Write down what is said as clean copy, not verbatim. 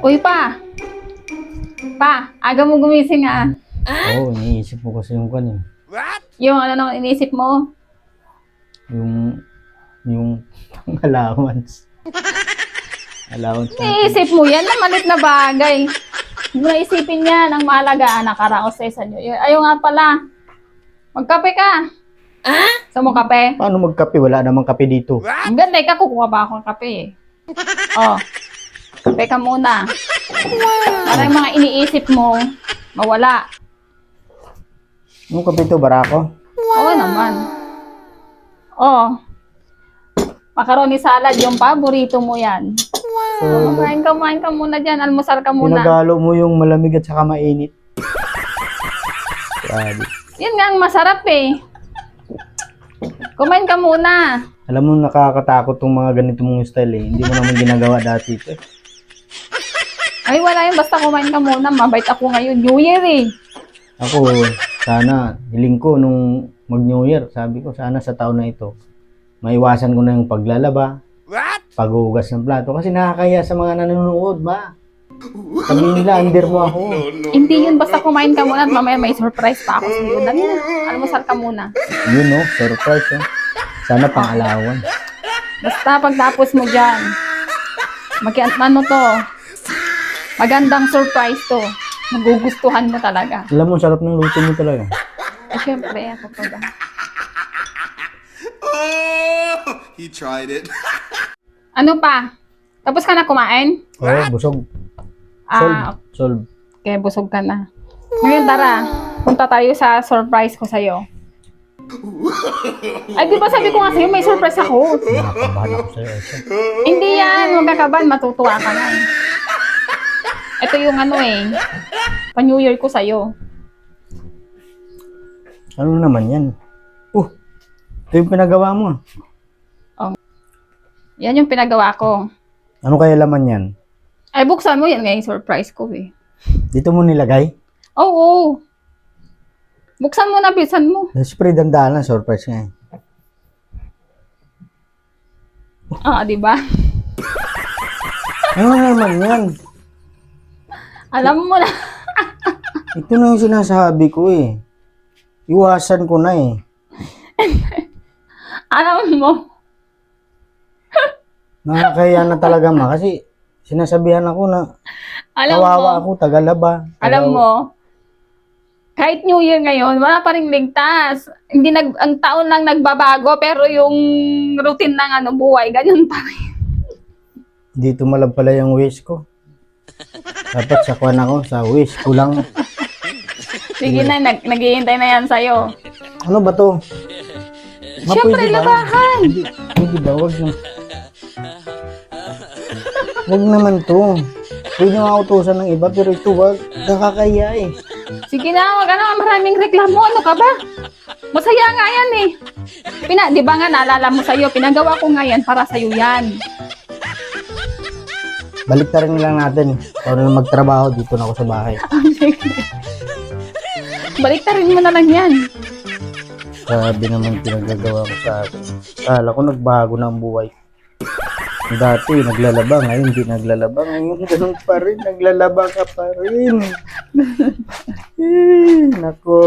Uy, pa! Pa, aga mo gumising ah. Oo, iniisip ko kasi yung kanin. Yung ano naman iniisip mo? Yung allowance. Allowance natin. Iniisip mo yan na malit na bagay. Hindi mo na isipin yan. Ang mahalaga, nakaraos sa New Year. Ayaw nga pala. Magkape ka. Gusto mo kape? Paano magkape? Wala namang kape dito. Ang ganda, ikaw kukuha ba ako ng kape eh. Oh, kape ka muna. Para yung mga iniisip mo, mawala. Yung kape to, barako? Oo naman. Oh, macaroni salad, yung paborito mo yan. So, Kumain ka muna dyan. Almusal ka muna. pinagalo mo yung malamig at saka mainit. Grabe. Yun nga ang masarap eh. Kumain ka muna. Alam mo, nakakatakot tong mga ganito mong style eh. Hindi mo naman ginagawa dati ito eh. Ay, wala yun. Basta kumain ka muna. Mabait ako ngayon. New Year eh. Ako, sana, hiling ko nung mag-New Year, sabi ko, sana sa taon na ito, maiwasan ko na yung paglalaba, paghugas ng plato, kasi nakakaya sa mga nanonood, ba? Sabihin nila, under mo ako. Hindi yun. Basta kumain ka muna at mamaya may surprise pa ako sa'yo. Dali na. Almusal ka muna. Yun no, surprise oh. Sana pang-alawan. Basta pagtapos mo dyan, ano to, magandang surprise to. Magugustuhan mo talaga. Alam mo, sarap ng luto mo talaga. Eh, syempre, ako pa ba? Oh, he tried it. Ano pa? Tapos ka na kumain? Oo, busog. Solve. Okay, busog ka na. Ngayon, tara. Punta tayo sa surprise ko sa'yo. Ay, di ba sabi ko nga sa'yo, may surprise ako. Nakakabahan ako sa'yo. Hindi yan. Huwag kakabahan. Matutuwa ka na. Ito yung ano eh. Pa-New Year ko sa'yo. Ano naman yan? Ito yung pinagawa mo. Yan yung pinagawa ko. Ano kaya laman yan? Ay, buksan mo yan ngayon. Surprise ko eh. Dito mo nilagay? Oo. Buksan mo na, bilisan mo. Siyempre, dandahan lang. Surprise nga eh. Ah, di ba? Ano naman yan? Alam mo na. Ito na yung sinasabi ko eh. Iwasan ko na eh. Alam mo. Nakakaya na talaga ma. Kasi sinasabihan ako na kawawa ako, tagalaba. Alam mo, kahit New Year ngayon, wala pa rin ligtas. Hindi ang taon lang nagbabago, pero yung routine ng buhay, ganyan pa rin. Hindi tumalab pala yung wish ko. Dapat sakwan ako sa wish ko lang. Sige na, naghihintay na yan sa'yo. Ano ba to? Siyempre, Pwede ba? labahan. Pwede ba? Wag na. Wag naman to. Pwede nga utusan ng iba, pero ito wag. Nakakaya eh. Sige na, wag maraming reklamo. Ano ka ba? Masaya nga yan eh. Di ba nga naalala mo sa'yo, pinagawa ko nga yan para sa'yo yan. Balik na rin lang natin. Para na magtrabaho, dito na ako sa bahay. Baliktarin mo na lang yan. Grabe naman pinagagawa ko sa akin. Kala ko nagbago na ang buhay. Dati naglalaba, ngayon hindi naglalaba. Ngayon ganun pa rin, naglalaba ka pa rin. Nako.